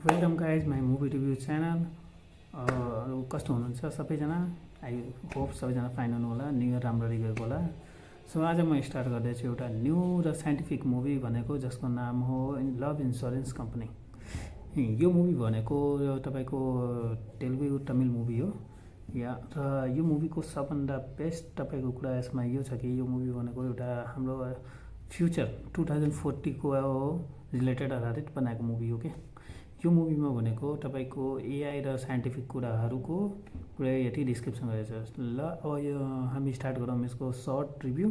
Welcome guys my movie review channel. कस्तो हुनुहुन्छ सबैजना? आई होप सबैजना फाइन हुनु होला, न्यु इयर राम्ररी गएको होला। सो आज म स्टार्ट गर्दैछु एउटा न्यू र साइन्टिफिक मुभी भनेको जसको नाम हो लभ इन्स्योरेन्स कम्पनी। यो मुभी भनेको तपाईँको तेलुगु तमिल मुभी हो या र यो मुभीको सबभन्दा बेस्ट तपाईँको कुरा यसमा यो छ कि यो मुभी भनेको एउटा हाम्रो फ्युचर 2040 को रिलेटेड आधारित बनाएको मुभी हो क्या। यो मुभीमा भनेको तपाईँको एआई र साइन्टिफिक कुराहरूको पुरै यति डिस्क्रिप्सन गरेको छ। ल अब यो हामी स्टार्ट गरौँ यसको सर्ट रिभ्यू,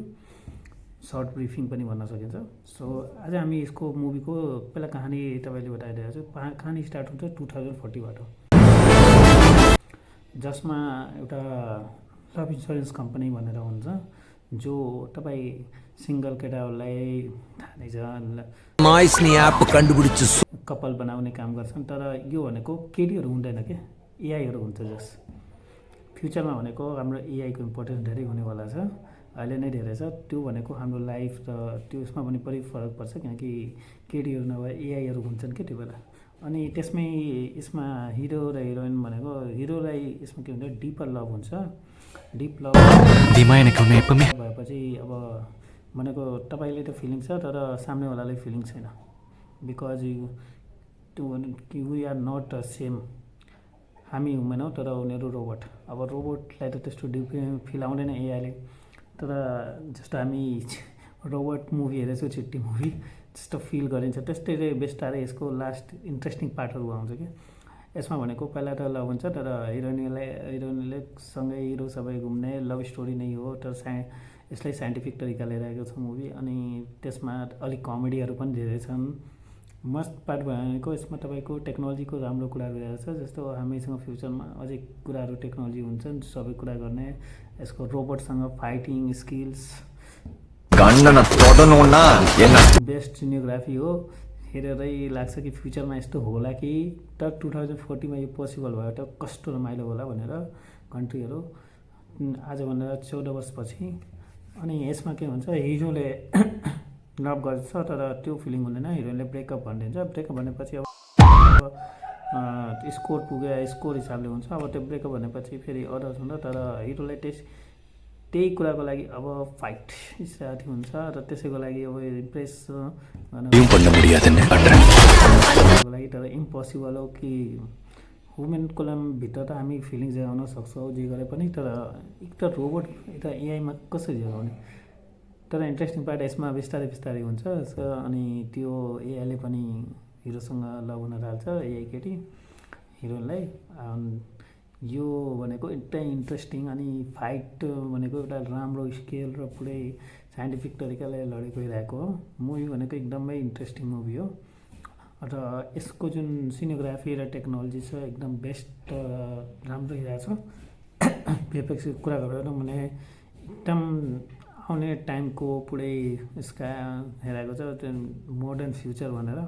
सर्ट ब्रिफिङ पनि भन्न सकिन्छ। सो आज हामी यसको मुभीको पहिला कहानी तपाईँले बताइदिएको छु। कहानी स्टार्ट हुन्छ 2040बाट, जसमा एउटा लभ इन्स्योरेन्स कम्पनी भनेर हुन्छ जो तपाईँ सिङ्गल केटाहरूलाई थाहा नै छ कपाल बनाउने काम गर्छन्। तर यो भनेको केटीहरू हुँदैन क्या, एआईहरू हुन्छ। जस फ्युचरमा भनेको हाम्रो एआईको इम्पोर्टेन्स धेरै हुनेवाला छ, अहिले नै धेरै छ। त्यो भनेको हाम्रो लाइफ र त्यो यसमा पनि फरक पर्छ, किनकि केटीहरू नभए एआईहरू हुन्छन् क्या त्यो बेला। अनि त्यसमै यसमा हिरो र हिरोइन भनेको हिरोलाई यसमा के हुन्छ डिपर लभ हुन्छ। डिप लभ भएपछि अब भनेको तपाईँले त फिलिङ छ तर सामनेवालालाई फिलिङ छैन, because we are not same. हामी हुँदैनौँ तर उनीहरू रोबोट। अब रोबोटलाई त त्यस्तो फिल आउँदैन एआईले, तर जस्तो हामी रोबोट मुभी हेरेछौँ चिट्टी मुभी जस्तो फिल गरिन्छ। त्यस्तै बेस्तारै यसको लास्ट इन्ट्रेस्टिङ पार्टहरू आउँछ क्या। यसमा भनेको पहिला त लभ हुन्छ तर हिरोइनले सँगै हिरो सबै घुम्ने लभ स्टोरी नै हो। तर यसलाई साइन्टिफिक तरिकाले ल्याएको छ मुभी। अनि त्यसमा अलिक कमेडीहरू पनि धेरै छन्। मस्ट पार्ट भनेको यसमा तपाईँको टेक्नोलोजीको राम्रो कुराहरू रहेको छ। जस्तो हामीसँग फ्युचरमा अझै कुराहरू टेक्नोलोजी हुन्छन् सबै कुरा गर्ने। यसको रोबोटसँग फाइटिङ स्किल्स, बेस्ट सिनियोग्राफी हो। हेरेरै लाग्छ कि फ्युचरमा यस्तो होला कि। तर 2040मा यो पोसिबल भयो त कस्तो रमाइलो होला भनेर कन्ट्रीहरू आजभन्दा 14 वर्षपछि। अनि यसमा के हुन्छ, हिरोले लभ गर्छ तर त्यो फिलिङ हुँदैन, हिरोइनले ब्रेकअप भनिदिन्छ। ब्रेकअप भनेपछि अब स्कोर पुग्यो, स्कोर हिसाबले हुन्छ। अब त्यो ब्रेकअप भनेपछि फेरि अदर्स हुन्छ, तर हिरोलाई त्यही कुराको लागि अब फाइट स्टार्ट हुन्छ। र त्यसैको लागि अब इम्प्रेस गर्नको लागि तर इम्पोसिबल हो कि वुमेनको भित्र त हामी फिलिङ जगाउन सक्छौँ जे गरे पनि, तर एक त रोबोट यता एआईमा कसरी जगाउने। तर इन्ट्रेस्टिङ पार्ट यसमा बिस्तारै हुन्छ। अनि त्यो एआईले पनि हिरोसँग लभ हुन थाल्छ, एआई केटी हिरोलाई। यो भनेको एकदमै इन्ट्रेस्टिङ। अनि फाइट भनेको एउटा राम्रो स्केल र पुरै साइन्टिफिक तरिकाले लडेको हेरेको हो। मुभी भनेको एकदमै इन्ट्रेस्टिङ मुभी हो। र यसको जुन सिनियोग्राफी र टेक्नोलोजी छ एकदम बेस्ट राम्रो हेरेको छ। भिएफएक्स कुरा गरेर भने एकदम आउने टाइमको पुरै यसका हेरेको छ। त्यो मोडर्न फ्युचर भनेर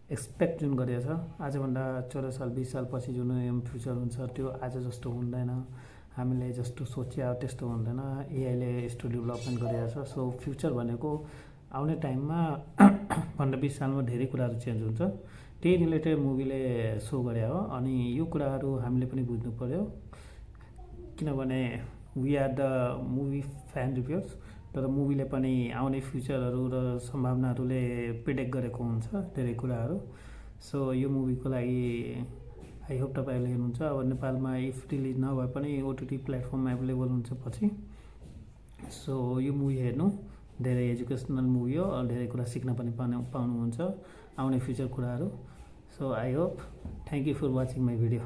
एक्सपेक्ट जुन गरिएको छ, आजभन्दा 14 साल 20 साल पछि जुन फ्युचर हुन्छ त्यो आज जस्तो हुँदैन। हामीले जस्तो सोचे त्यस्तो हुँदैन। एआईले यस्तो डेभलपमेन्ट गरिरहेको छ। सो फ्युचर भनेको आउने टाइममा 15-20 सालमा धेरै कुराहरू चेन्ज हुन्छ। त्यही रिलेटेड मुभीले सो गरे हो। अनि यो कुराहरू हामीले पनि बुझ्नु पर्यो, किनभने we are the movie fan reviewers. तर मुभीले पनि आउने फ्युचरहरू र सम्भावनाहरूले प्रिडिक्ट गरेको हुन्छ धेरै कुराहरू। सो यो मुभीको लागि आई होप तपाईँहरूले हेर्नुहुन्छ। अब नेपालमा इफ रिलिज नभए पनि ओटिटी प्लेटफर्ममा एभाइलेबल हुन्छ पछि। सो यो मुभी हेर्नु, धेरै एजुकेसनल मुभी हो। धेरै कुरा सिक्न पनि पाउनुहुन्छ आउने फ्युचर कुराहरू। So I hope, thank you for watching my video.